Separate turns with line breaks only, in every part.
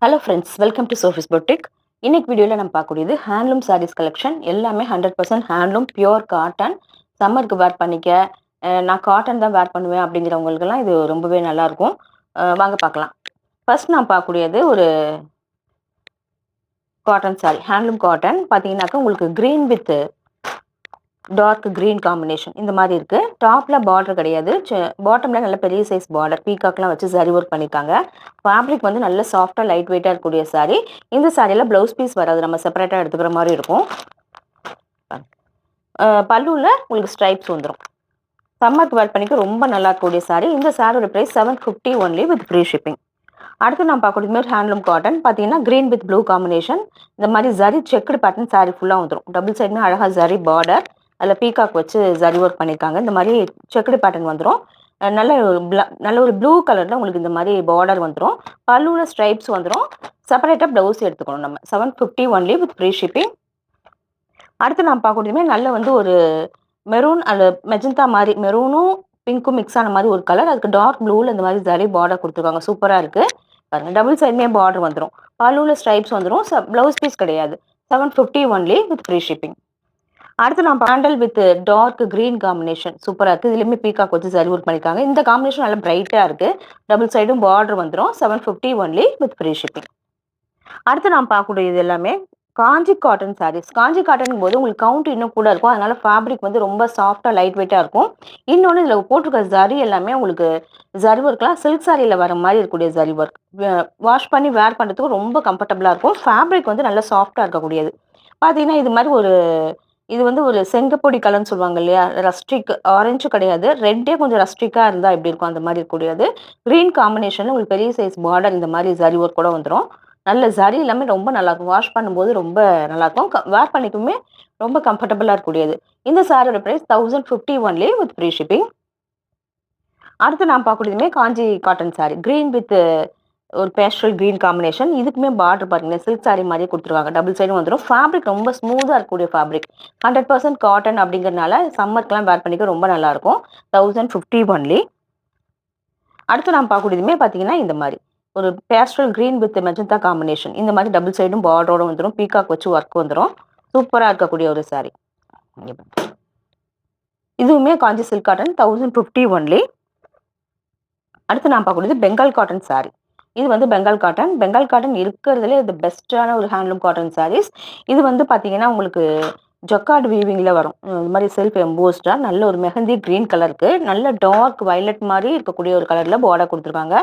Hello friends, welcome to Sophie's boutique. இன்னைக்கு வீடியோவில் நம்ம பார்க்கக்கூடியது ஹேண்ட்லூம் சாரீஸ் கலெக்ஷன். எல்லாமே 100% ஹேண்ட்லூம், பியூர் காட்டன். சம்மருக்கு வேர் பண்ணிக்க, நான் காட்டன் தான் வேர் பண்ணுவேன் அப்படிங்கிறவங்களுக்கெல்லாம் இது ரொம்பவே நல்லாயிருக்கும். வாங்க பார்க்கலாம். ஃபர்ஸ்ட் நான் பார்க்கக்கூடியது ஒரு காட்டன் சாரி, ஹேண்ட்லூம் காட்டன். பார்த்தீங்கன்னாக்கா உங்களுக்கு green with dark green combination இந்த மாதிரி இருக்குது. டாப்பில் பார்டர் கிடையாது, பாட்டமில் நல்ல பெரிய சைஸ் பார்டர் பீகாக்லாம் வச்சு சரி ஒர்க் பண்ணியிருக்காங்க. ஃபேப்ரிக் வந்து நல்ல சாஃப்டாக லைட் வெயிட்டாக இருக்கக்கூடிய சாரீ. இந்த சாரியில் ப்ளவுஸ் பீஸ் வராது, நம்ம செப்பரேட்டாக எடுத்துக்கிற மாதிரி இருக்கும். பல்லுவில் உங்களுக்கு ஸ்ட்ரைப்ஸ் வந்துடும். சம்மருக்கு வேர் பண்ணிக்க ரொம்ப நல்லா இருக்கக்கூடிய சாரீ. இந்த சாரியோட price 750 only with free shipping. அடுத்து நான் பார்க்கக்கூடிய மாதிரி ஹேண்ட்லூம் காட்டன். பார்த்தீங்கன்னா க்ரீன் வித் ப்ளூ காம்பினேஷன். இந்த மாதிரி ஜரி செக்குடு பேட்டர்ன் சாரீ ஃபுல்லாக வந்துடும். டபுள் சைடுமே அழகாக ஜரி பார்டர், அதில் பீகாக் வச்சு ஜரி ஒர்க் பண்ணியிருக்காங்க. இந்த மாதிரி செக்குடு பேட்டர்ன் வந்துடும். நல்ல ஒரு ப்ளூ கலரில் உங்களுக்கு இந்த மாதிரி பார்டர் வந்துடும். பல்லுவில் ஸ்ட்ரைப்ஸ் வந்துடும். செப்பரேட்டாக ப்ளவுஸ் எடுத்துக்கணும் நம்ம. 750 ஒன்லி வித் ஃப்ரீ ஷிப்பிங். அடுத்து நான் பார்க்கக்கூடியதுமே நல்ல வந்து ஒரு மெரூன் அல்ல மெஜந்தா மாதிரி, மெரூனும் பிங்க்கும் மிக்ஸ் ஆன மாதிரி ஒரு கலர். அதுக்கு டார்க் ப்ளூவில் இந்த மாதிரி ஜரி பார்டர் கொடுத்துருக்காங்க. சூப்பராக இருக்குது பாருங்கள். டபுள் சைடுமே பார்டர் வந்துடும். பல்லுவில் ஸ்ட்ரைப்ஸ் வந்துடும். ப்ளவுஸ் பீஸ் கிடையாது. 750 ஒன்லி வித் ஃப்ரீ ஷிப்பிங். அடுத்து நான் பேண்டல் வித் டார்க் க்ரீன் காம்பினேஷன் சூப்பராக இருக்குது. இதுலேயுமே பீகாக் வச்சு சரி ஒர்க் பண்ணியிருக்காங்க. இந்த காம்பினேஷன் நல்லா பிரைட்டாக இருக்குது. டபுள் சைடும் பார்டர் வந்துடும். 750 ஒன்லி வித் ஃப்ரீ ஷிப்பிங். அடுத்து நான் பார்க்கக்கூடிய இது எல்லாமே காஞ்சி காட்டன் சாரீஸ். காஞ்சி காட்டன் போது உங்களுக்கு கவுண்ட் இன்னும் கூட இருக்கும். அதனால ஃபேப்ரிக் வந்து ரொம்ப சாஃப்டாக லைட் வெயிட்டாக இருக்கும். இன்னொன்று இதில் போட்டிருக்க ஜரி எல்லாமே உங்களுக்கு ஜரி ஒர்க்லாம் சில்க் சாரியில் வர மாதிரி இருக்கக்கூடிய ஜரி ஒர்க். வாஷ் பண்ணி வேர் பண்ணுறதுக்கு ரொம்ப கம்ஃபர்டபுளாக இருக்கும். ஃபேப்ரிக் வந்து நல்லா சாஃப்டாக இருக்கக்கூடியது. பார்த்தீங்கன்னா இது மாதிரி இது வந்து ஒரு செங்கப்பொடி கலர்னு சொல்லுவாங்க இல்லையா, ரஸ்ட்ரிக் ஆரஞ்சு கிடையாது, ரெட்டே கொஞ்சம் ரஸ்ட்ரிக்காக இருந்தால் எப்படி இருக்கும் அந்த மாதிரி இருக்கக்கூடியது. க்ரீன் காம்பினேஷனில் உங்களுக்கு பெரிய சைஸ் பார்டர் இந்த மாதிரி ஜரி ஒர்க் கூட வந்துடும். நல்ல ஜரி எல்லாமே ரொம்ப நல்லாயிருக்கும். வாஷ் பண்ணும்போது ரொம்ப நல்லாயிருக்கும். வேர் பண்ணிக்குமே ரொம்ப கம்ஃபர்டபுளாக இருக்கக்கூடியது. இந்த சாரியோட price 1050 only with free shipping. அடுத்து நான் பார்க்கக்கூடியதுமே Kanchi cotton sari. Green with ஒரு பேஸ்டல் க்ரீன் காம்பினேஷன். இதுக்குமே பார்டர் பாருங்கள் சில்க் சாரி மாதிரியே கொடுத்துருவாங்க. டபுள் சைடும் வந்துடும். ஃபேப்ரிக் ரொம்ப ஸ்மூத்தாக இருக்கக்கூடிய ஃபேப்ரிக். 100% காட்டன் அப்படிங்கிறதுனால சம்மருக்குலாம் வேர் பண்ணிக்க ரொம்ப நல்லாயிருக்கும். 1050 ஒன்லி. அடுத்து நான் பார்க்கக்கூடியதுமே பார்த்தீங்கன்னா இந்த மாதிரி ஒரு pastel green with magenta combination. இந்த மாதிரி டபுள் சைடும் பார்டரோட வந்துடும். பீகாக் வச்சு ஒர்க் வந்துடும். சூப்பராக இருக்கக்கூடிய ஒரு சாரி. இதுவுமே காஞ்சி சில்க் காட்டன் 1050 ஒன்லி. அடுத்து நான் பார்க்கக்கூடியது பெங்கால் காட்டன் சாரி. இது வந்து பெங்கால் காட்டன். பெங்கால் காட்டன் இருக்கிறதுலே இது பெஸ்ட்டான ஒரு ஹேண்ட்லூம் காட்டன் சாரீஸ். இது வந்து பார்த்தீங்கன்னா உங்களுக்கு ஜொக்கார்டு வீவிங்கில் வரும். இந்த மாதிரி செல்ஃப் எம்போஸ்டாக நல்ல ஒரு மெஹந்தி க்ரீன் கலருக்கு நல்ல டார்க் வயலட் மாதிரி இருக்கக்கூடிய ஒரு கலரில் பார்டர் கொடுத்துருக்காங்க.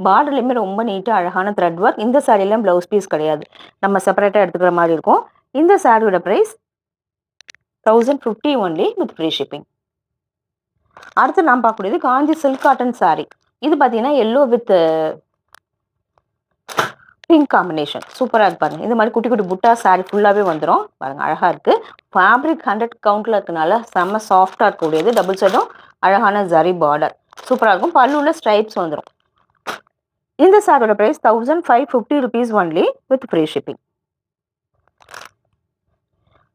பார்டர்லையுமே ரொம்ப நீட்டாக அழகான த்ரெட் ஒர்க். இந்த சாரிலாம் ப்ளவுஸ் பீஸ் கிடையாது, நம்ம செப்பரேட்டாக எடுத்துக்கிற மாதிரி இருக்கும். இந்த சாரியோட price 1050 only with free shipping. அடுத்து நான் பார்க்கக்கூடியது காஞ்சி சில்க் காட்டன் சாரி. இது பார்த்தீங்கன்னா எல்லோ வித் பிங்க் காம்பினேஷன் சூப்பராக இருப்பாங்க. இந்த மாதிரி குட்டி குட்டி புட்டா சாரி ஃபுல்லாகவே வந்துடும். பாருங்க அழகாக இருக்குது. ஃபேப்ரிக் 100 கவுண்டில் இருக்கனால செம்ம சாஃப்டாக இருக்கக்கூடியது. டபுள் சைடும் அழகான ஜரி பார்டர் சூப்பராக இருக்கும். பல்லுவில் ஸ்ட்ரைப்ஸ் வந்துடும். இந்த சாரியோட price 1550 rupees only with free shipping.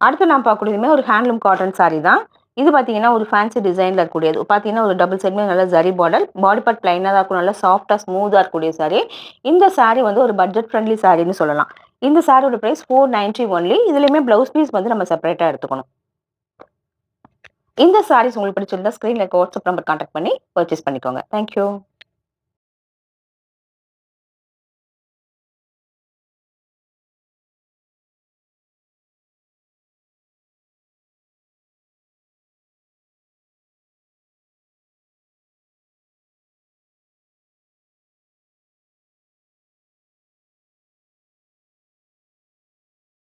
அடுத்து நான் பார்க்கக்கூடியதுமே ஒரு ஹேண்ட்லூம் காட்டன் சாரி தான். இது பார்த்தீங்கன்னா ஒரு ஃபேன்சி டிசைனில் இருக்கக்கூடியது. பார்த்தீங்கன்னா ஒரு டபுள் சைடுமே நல்ல ஜரி பார்டர், பாடி பார்ட் ப்ளைனாக தான் இருக்கும். நல்லா சாஃப்டாக ஸ்மூத்தாக இருக்கக்கூடிய சாரி. இந்த சாரி வந்து ஒரு பட்ஜெட் ஃப்ரெண்ட்லி சாரின்னு சொல்லலாம். இந்த சாரியோட ப்ரைஸ் 490 ஒன்லி. இதுலேயுமே ப்ளவுஸ் பீஸ் வந்து நம்ம செப்பரேட்டாக எடுத்துக்கணும். இந்த சாரீஸ் உங்களுக்கு பிடிச்சிருந்தா ஸ்க்ரீனில் வாட்ஸ்அப் நம்பர் கான்டாக்ட் பண்ணி பர்ச்சேஸ் பண்ணிக்கோங்க. தேங்க்யூ.